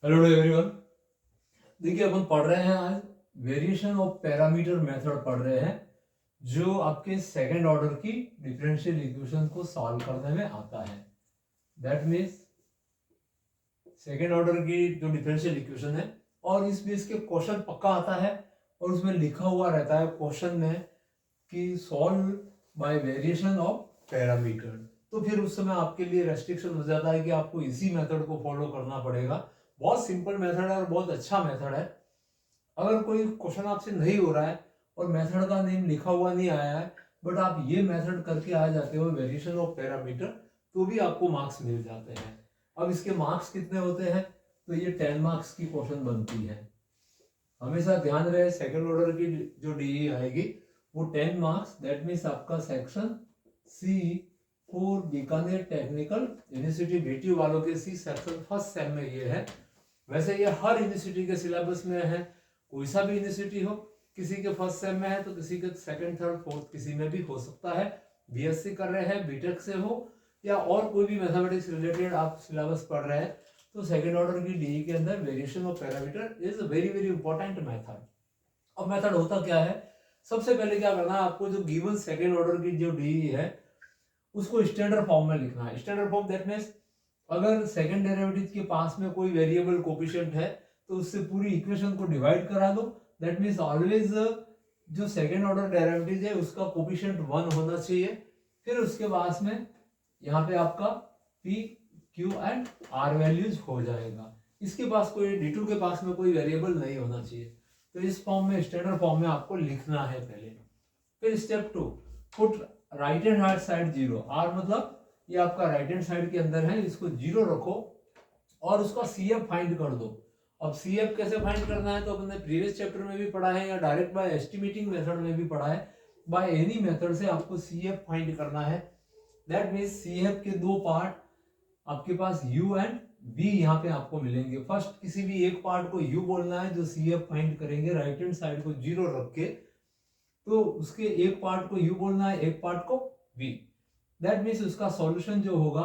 Hello everyone. देखिए अपन पढ़ रहे हैं आज वेरिएशन ऑफ पैरामीटर मेथड पढ़ रहे हैं जो आपके सेकंड ऑर्डर की डिफरेंशियल इक्वेशन को सॉल्व करने में आता है। दैट मीन्स सेकंड ऑर्डर की जो डिफरेंशियल इक्वेशन है और इस बेस के क्वेश्चन पक्का आता है और उसमें लिखा हुआ रहता है क्वेश्चन में कि solve by variation of parameter. तो फिर उस समय आपके लिए रेस्ट्रिक्शन हो जाता है कि आपको इसी मेथड को फॉलो करना पड़ेगा। बहुत सिंपल मेथड है और बहुत अच्छा मेथड है। अगर कोई क्वेश्चन आपसे नहीं हो रहा है और मेथड का नेम लिखा हुआ नहीं आया है बट आप ये मेथड करके आ जाते हो वेरिएशन ऑफ पैरामीटर, तो भी आपको मार्क्स मिल जाते हैं। अब इसके मार्क्स कितने होते हैं? तो ये 10 मार्क्स की क्वेश्चन बनती है। हमेशा ध्यान रहे सेकंड ऑर्डर की जो डीई आएगी वो 10 मार्क्स। दैट मीन्स आपका section C for Bikaner technical university बेटी वालों के सी सेक्शन फर्स्ट सेम में ये है। वैसे ये हर यूनिवर्सिटी के सिलेबस में है, कोई सा भी यूनिवर्सिटी हो, किसी के फर्स्ट सेम में है तो किसी के सेकंड थर्ड फोर्थ किसी में भी हो सकता है। बीएससी कर रहे हैं, बीटेक से हो या और कोई भी मैथमेटिक्स रिलेटेड आप सिलेबस पढ़ रहे हैं तो सेकंड ऑर्डर की डीई के अंदर variation of parameter is very very important method. अब मेथड होता क्या है? सबसे पहले क्या करना है आपको, जो गिवन सेकंड ऑर्डर की जो डीई है उसको स्टैंडर्ड फॉर्म में लिखना है। स्टैंडर्ड फॉर्म दैट मीन्स अगर सेकंड डेरिवेटिव के पास में कोई वेरिएबल कोफिशिएंट है तो उससे पूरी इक्वेशन को डिवाइड करा दो। दैट मीन्स ऑलवेज जो सेकंड ऑर्डर डेरिवेटिव है उसका कोफिशिएंट 1 होना चाहिए। फिर उसके बाद में यहाँ पे आपका P Q and R values हो जाएगा। इसके पास कोई डी2 के पास में कोई वेरिएबल नहीं होना चाहिए। तो इस फॉर्म में स्टैंडर्ड फॉर्म में आपको लिखना है पहले। फिर step 2, put right hand side 0। Or मतलब ये आपका राइट हैंड साइड के अंदर है, इसको 0 रखो और उसका सीएफ फाइंड कर दो। अब सीएफ कैसे फाइंड करना है तो अपने प्रीवियस चैप्टर में भी पढ़ा है या डायरेक्ट बाय एस्टिमेटिंग मेथड में भी पढ़ा है। बाय एनी मेथड से आपको सीएफ फाइंड करना है। दैट मीन्स सीएफ के दो पार्ट आपके पास u एंड v यहाँ पे आपको मिलेंगे। फर्स्ट किसी भी एक पार्ट को u बोलना है जो सीएफ फाइंड करेंगे, राइट हैंड साइड को 0 रख के, तो उसके एक पार्ट को u बोलना है, एक पार्ट को v। दैट मीन्स उसका सॉल्यूशन जो होगा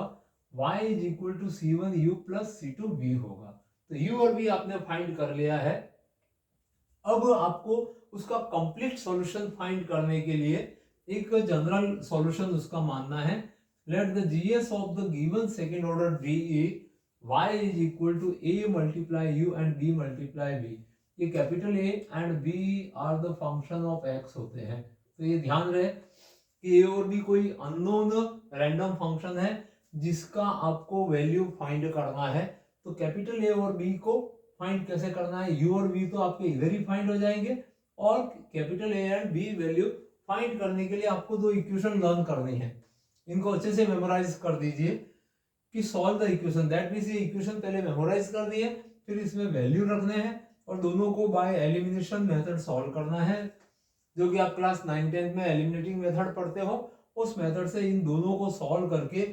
y is equal to c1u plus c2v होगा। तो u और v आपने फाइंड कर लिया है। अब आपको उसका कंप्लीट सॉल्यूशन फाइंड करने के लिए एक जनरल सॉल्यूशन उसका मानना है। Let the GS of the given second order DE y is equal to a multiply u and b multiply v। ये capital A and B are the function of x होते हैं। तो ये ध्यान रहे कि a और b कोई अननोन रैंडम फंक्शन है जिसका आपको वैल्यू फाइंड करना है। तो कैपिटल A और b को फाइंड कैसे करना है? u और v तो आपके इधर ही फाइंड हो जाएंगे और capital A and b value find करने के लिए आपको दो इक्वेशन लर्न करनी है। इनको अच्छे से मेमोराइज कर दीजिए कि solve the equation. That means ये इक्वेशन पहले मेमोराइज कर दिए, फिर इसमें वैल्यू रखने हैं और दोनों को बाय एलिमिनेशन मेथड सॉल्व करना है, जो कि आप क्लास 9-10 में एलिमिनेटिंग मेथड पढ़ते हो। उस मेथड से इन दोनों को सॉल्व करके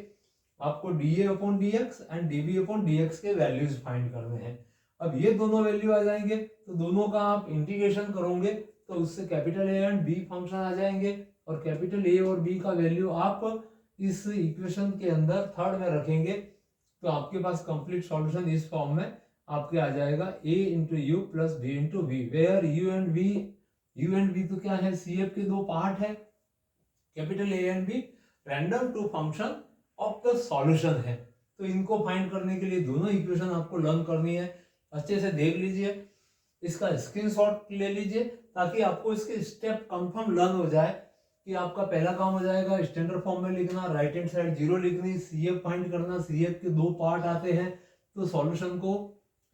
आपको dA upon dx and dB upon dx के वैल्यूज फाइंड करने हैं। अब ये दोनों वैल्यू आ जाएंगे तो दोनों का आप इंटीग्रेशन करोगे तो उससे capital A and B function आ जाएंगे और कैपिटल A और B का वैल्यू आप इस इक्वेशन के अंदर थर्ड में रखेंगे तो आपके पास कंप्लीट सॉल्यूशन इस फॉर्म में आपके आ जाएगा a into U plus b into V, where u and v तो क्या है? CF के दो पार्ट है, capital A and B random two function of the solution है। तो इनको फाइंड करने के लिए दोनों इक्वेशन आपको लर्न करनी है। अच्छे से देख लीजिए, इसका स्क्रीनशॉट ले लीजिए ताकि आपको इसके स्टेप कंफर्म लर्न हो जाए कि आपका पहला काम हो जाएगा स्टैंडर्ड फॉर्म में लिखना, राइट हैंड साइड 0 लिखनी, सीएफ फाइंड करना। सीएफ के दो पार्ट आते हैं तो सॉल्यूशन को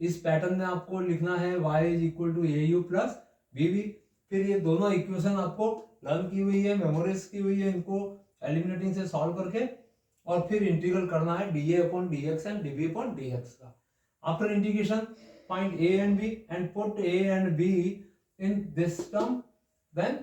इस पैटर्न में आपको लिखना है y is equal to A U plus B V. फिर ये दोनों इक्वेशन आपको लर्न की हुई है, मेमोराइज की हुई है, इनको एलिमिनेटिंग से सॉल्व करके और फिर इंटीग्रल करना है dA upon dx and dB upon dx का। After integration find a and b and put a and b in this term, then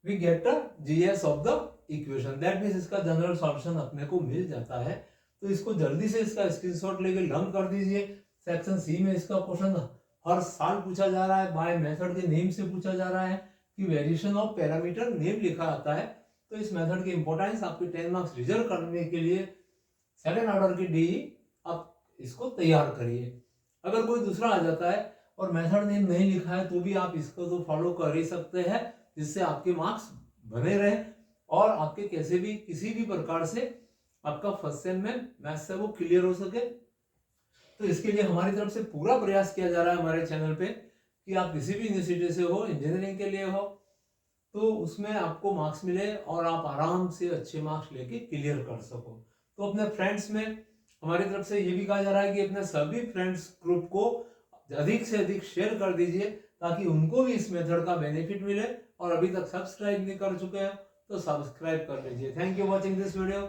we get the GS of the equation. That means इसका general solution अपने को मिल जाता है। तो इसको जल्दी से इसका स्क्रीनशॉट लेके लर्न कर दीजिए। सेक्शन सी में इसका क्वेश्चन हर साल पूछा जा रहा है, बाय मेथड के नेम से पूछा जा रहा है कि वेरिएशन ऑफ पैरामीटर नेम लिखा आता है। तो इस मेथड की इंपॉर्टेंस आपके 10 मार्क्स रिजर्व करने के लिए सेकंड ऑर्डर की डी आप इसको तैयार करिए। अगर कोई दूसरा आ जाता है और मेथड नेम नहीं लिखा है तो भी आप इसको तो फॉलो कर ही सकते हैं, जिससे आपके मार्क्स बने रहे और आपके कैसे भी किसी भी प्रकार से आपका फर्स्ट सेम में मैथ्स है वो क्लियर हो सके। तो इसके लिए हमारी तरफ से पूरा प्रयास किया जा रहा है हमारे चैनल पे कि आप किसी भी यूनिवर्सिटी से हो, इंजीनियरिंग के लिए हो, तो उसमें आपको मार्क्स मिले और आप आराम से अच्छे मार्क्स लेके क्लियर कर सको। तो अपने फ्रेंड्स में हमारी तरफ से ये भी कहा जा रहा है कि अपने सभी फ्रेंड्स ग्रुप को अधिक से अधिक शेयर कर दीजिए ताकि उनको भी इस मेथड का बेनिफिट मिले, और अभी तक सब्सक्राइब नहीं कर चुके हैं तो सब्सक्राइब कर लीजिए। Thank you watching this video.